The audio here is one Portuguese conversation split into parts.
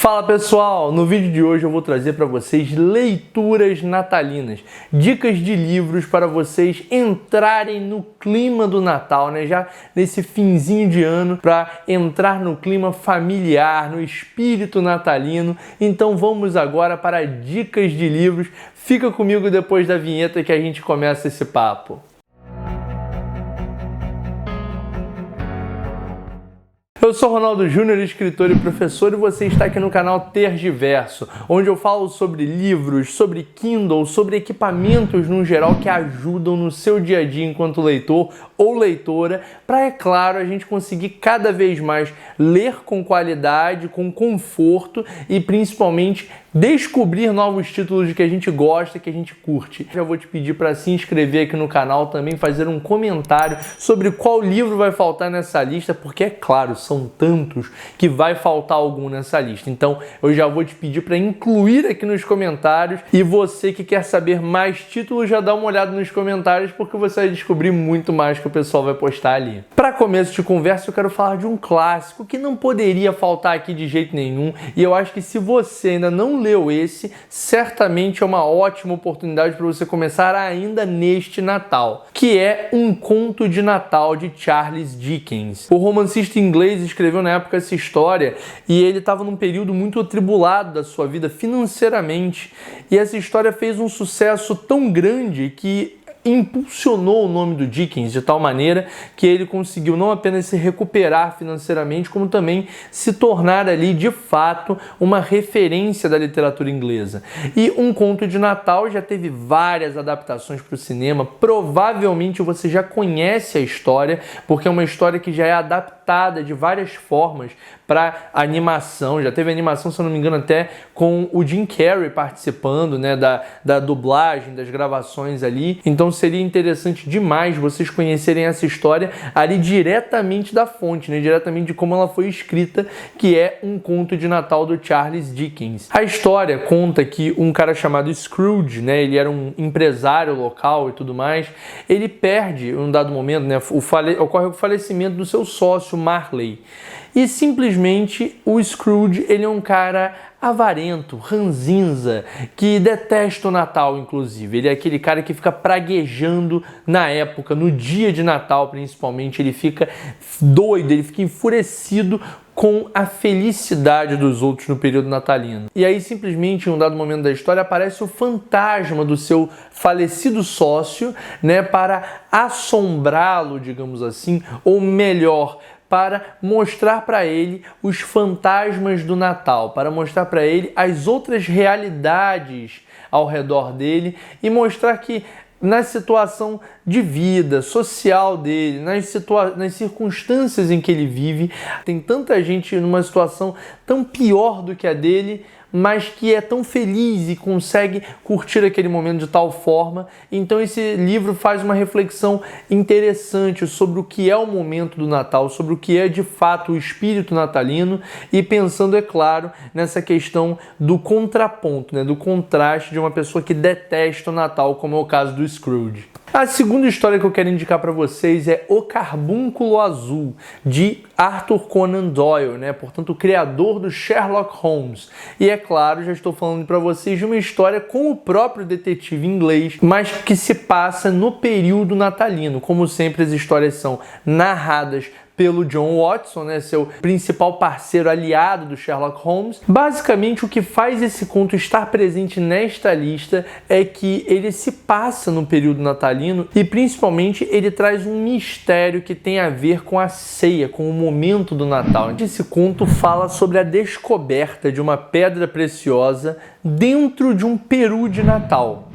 Fala pessoal, no vídeo de hoje eu vou trazer para vocês leituras natalinas, dicas de livros para vocês entrarem no clima do Natal, né? Já nesse finzinho de ano, para entrar no clima familiar, no espírito natalino. Então vamos agora para dicas de livros. Fica comigo depois da vinheta que a gente começa esse papo. Eu sou Ronaldo Júnior, escritor e professor, e você está aqui no canal Tergiverso, onde eu falo sobre livros, sobre Kindle, sobre equipamentos no geral que ajudam no seu dia a dia enquanto leitor ou leitora, para, é claro, a gente conseguir cada vez mais ler com qualidade, com conforto e principalmente descobrir novos títulos que a gente gosta, que a gente curte. Já vou te pedir para se inscrever aqui no canal, também fazer um comentário sobre qual livro vai faltar nessa lista, porque é claro, são tantos que vai faltar algum nessa lista. Então eu já vou te pedir para incluir aqui nos comentários, e você que quer saber mais títulos já dá uma olhada nos comentários, porque você vai descobrir muito mais que o pessoal vai postar ali. Para começo de conversa, eu quero falar de um clássico que não poderia faltar aqui de jeito nenhum, e eu acho que se você ainda não leu esse, certamente é uma ótima oportunidade para você começar ainda neste Natal, que é Um Conto de Natal de Charles Dickens. O romancista inglês escreveu na época essa história e ele estava num período muito atribulado da sua vida financeiramente, e essa história fez um sucesso tão grande que impulsionou o nome do Dickens de tal maneira que ele conseguiu não apenas se recuperar financeiramente, como também se tornar ali de fato uma referência da literatura inglesa. E Um Conto de Natal já teve várias adaptações para o cinema. Provavelmente você já conhece a história, porque é uma história que já é adaptada de várias formas para animação. Já teve animação, se eu não me engano, até com o Jim Carrey participando, né, da dublagem, das gravações ali. Então seria interessante demais vocês conhecerem essa história ali diretamente da fonte, né, diretamente de como ela foi escrita, que é Um Conto de Natal do Charles Dickens. A história conta que um cara chamado Scrooge, né, ele era um empresário local e tudo mais, ele perde, em um dado momento, né, ocorre o falecimento do seu sócio Marley. E simplesmente o Scrooge, ele é um cara avarento, ranzinza, que detesta o Natal, inclusive. Ele é aquele cara que fica praguejando na época, no dia de Natal principalmente. Ele fica doido, ele fica enfurecido com a felicidade dos outros no período natalino. E aí, simplesmente, em um dado momento da história, aparece o fantasma do seu falecido sócio, né, para assombrá-lo, digamos assim, ou melhor, para mostrar para ele os fantasmas do Natal, para mostrar para ele as outras realidades ao redor dele e mostrar que na situação de vida social dele, nas circunstâncias em que ele vive, tem tanta gente numa situação tão pior do que a dele, mas que é tão feliz e consegue curtir aquele momento de tal forma. Então esse livro faz uma reflexão interessante sobre o que é o momento do Natal, sobre o que é de fato o espírito natalino, e pensando, é claro, nessa questão do contraponto, né, do contraste de uma pessoa que detesta o Natal, como é o caso do Scrooge. A segunda história que eu quero indicar para vocês é O Carbúnculo Azul, de Arthur Conan Doyle, né? Portanto, o criador do Sherlock Holmes. E é claro, já estou falando para vocês de uma história com o próprio detetive inglês, mas que se passa no período natalino. Como sempre, as histórias são narradas pelo John Watson, né, seu principal parceiro aliado do Sherlock Holmes. Basicamente, o que faz esse conto estar presente nesta lista é que ele se passa no período natalino e, principalmente, ele traz um mistério que tem a ver com a ceia, com o momento do Natal. Esse conto fala sobre a descoberta de uma pedra preciosa dentro de um peru de Natal.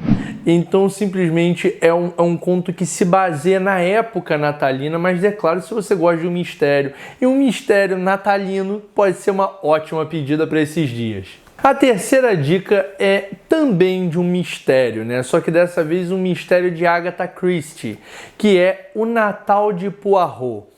Então, simplesmente, é um conto que se baseia na época natalina, mas é claro, se você gosta de um mistério, e um mistério natalino pode ser uma ótima pedida para esses dias. A terceira dica é também de um mistério, né? Só que dessa vez um mistério de Agatha Christie, que é O Natal de Poirot.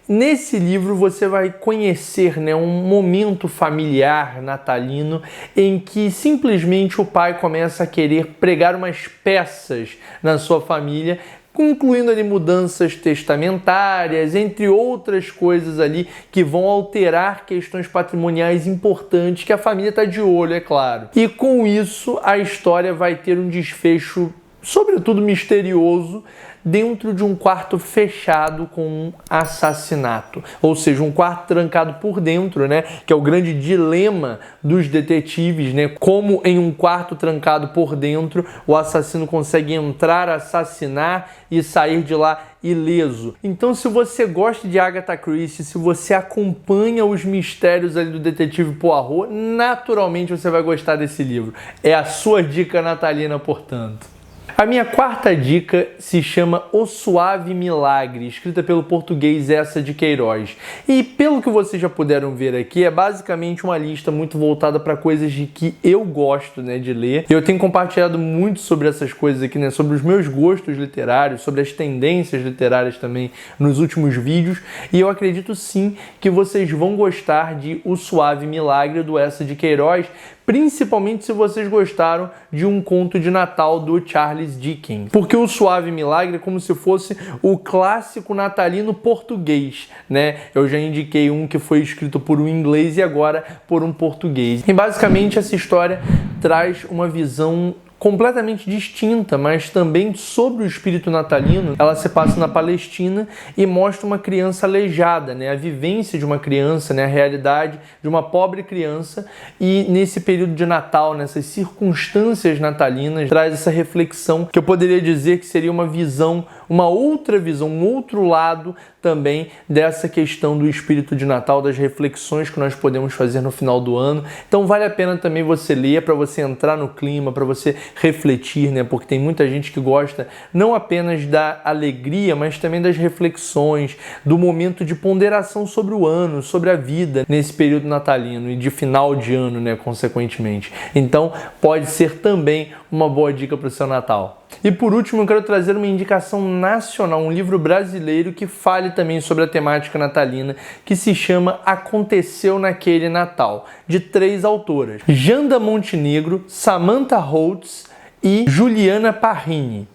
Nesse livro você vai conhecer, né, um momento familiar natalino em que simplesmente o pai começa a querer pregar umas peças na sua família incluindo ali mudanças testamentárias, entre outras coisas ali que vão alterar questões patrimoniais importantes que a família está de olho, é claro. E com isso a história vai ter um desfecho, sobretudo misterioso, dentro de um quarto fechado com um assassinato. Ou seja, um quarto trancado por dentro, né? Que é o grande dilema dos detetives, né? Como em um quarto trancado por dentro, o assassino consegue entrar, assassinar e sair de lá ileso. Então, se você gosta de Agatha Christie, se você acompanha os mistérios ali do detetive Poirot, naturalmente você vai gostar desse livro. É a sua dica natalina, portanto. A minha quarta dica se chama O Suave Milagre, escrita pelo português Eça de Queiroz. E pelo que vocês já puderam ver aqui, é basicamente uma lista muito voltada para coisas de que eu gosto, né, de ler. Eu tenho compartilhado muito sobre essas coisas aqui, né, sobre os meus gostos literários, sobre as tendências literárias também nos últimos vídeos. E eu acredito sim que vocês vão gostar de O Suave Milagre, do Eça de Queiroz, principalmente se vocês gostaram de Um Conto de Natal do Charles Dickens. Porque O Suave Milagre é como se fosse o clássico natalino português, né? Eu já indiquei um que foi escrito por um inglês e agora por um português. E basicamente essa história traz uma visão completamente distinta, mas também sobre o espírito natalino. Ela se passa na Palestina e mostra uma criança aleijada, né? A vivência de uma criança, né? A realidade de uma pobre criança, e nesse período de Natal, nessas circunstâncias natalinas, traz essa reflexão que eu poderia dizer que seria uma visão, uma outra visão, um outro lado também dessa questão do espírito de Natal, das reflexões que nós podemos fazer no final do ano. Então vale a pena também você ler, para você entrar no clima, para você refletir, né? Porque tem muita gente que gosta não apenas da alegria, mas também das reflexões, do momento de ponderação sobre o ano, sobre a vida nesse período natalino e de final de ano, né? Consequentemente. Então pode ser também uma boa dica para o seu Natal. E por último, eu quero trazer uma indicação nacional, um livro brasileiro que fale também sobre a temática natalina, que se chama Aconteceu Naquele Natal, de 3 autoras: Janda Montenegro, Samantha Holtz e Juliana Parrini.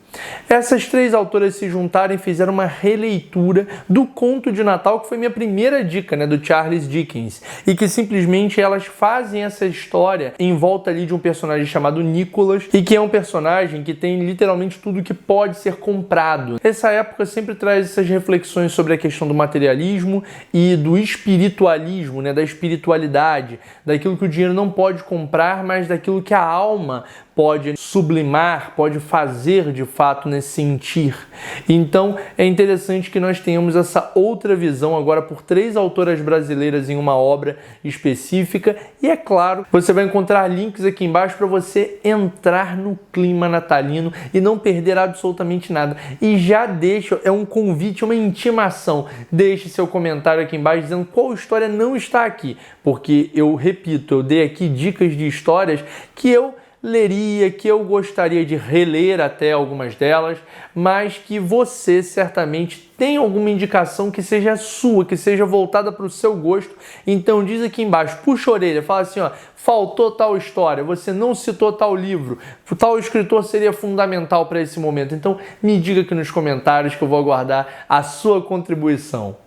Essas 3 autoras se juntaram e fizeram uma releitura do Conto de Natal, que foi minha primeira dica, né, do Charles Dickens, e que simplesmente elas fazem essa história em volta ali de um personagem chamado Nicholas, e que é um personagem que tem literalmente tudo que pode ser comprado. Essa época sempre traz essas reflexões sobre a questão do materialismo e do espiritualismo, né, da espiritualidade, daquilo que o dinheiro não pode comprar, mas daquilo que a alma pode sublimar, pode fazer de fato, né, sentir. Então é interessante que nós tenhamos essa outra visão agora por 3 autoras brasileiras em uma obra específica, e é claro, você vai encontrar links aqui embaixo para você entrar no clima natalino e não perder absolutamente nada. E já deixa, é um convite, uma intimação, deixe seu comentário aqui embaixo dizendo qual história não está aqui, porque eu repito, eu dei aqui dicas de histórias que eu leria, que eu gostaria de reler até algumas delas, mas que você certamente tem alguma indicação que seja sua, que seja voltada para o seu gosto. Então diz aqui embaixo, puxa a orelha, fala assim, ó, faltou tal história, você não citou tal livro, tal escritor seria fundamental para esse momento. Então me diga aqui nos comentários que eu vou aguardar a sua contribuição.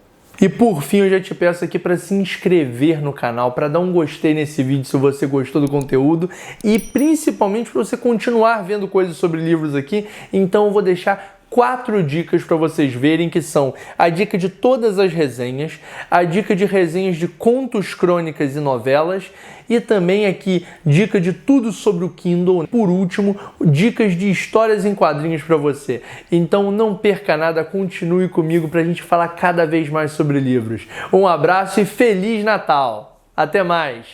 E por fim, eu já te peço aqui para se inscrever no canal, para dar um gostei nesse vídeo se você gostou do conteúdo e principalmente para você continuar vendo coisas sobre livros aqui. Então eu vou deixar 4 dicas para vocês verem, que são a dica de todas as resenhas, a dica de resenhas de contos, crônicas e novelas, e também aqui dica de tudo sobre o Kindle. Por último, dicas de histórias em quadrinhos para você. Então não perca nada, continue comigo para a gente falar cada vez mais sobre livros. Um abraço e Feliz Natal! Até mais!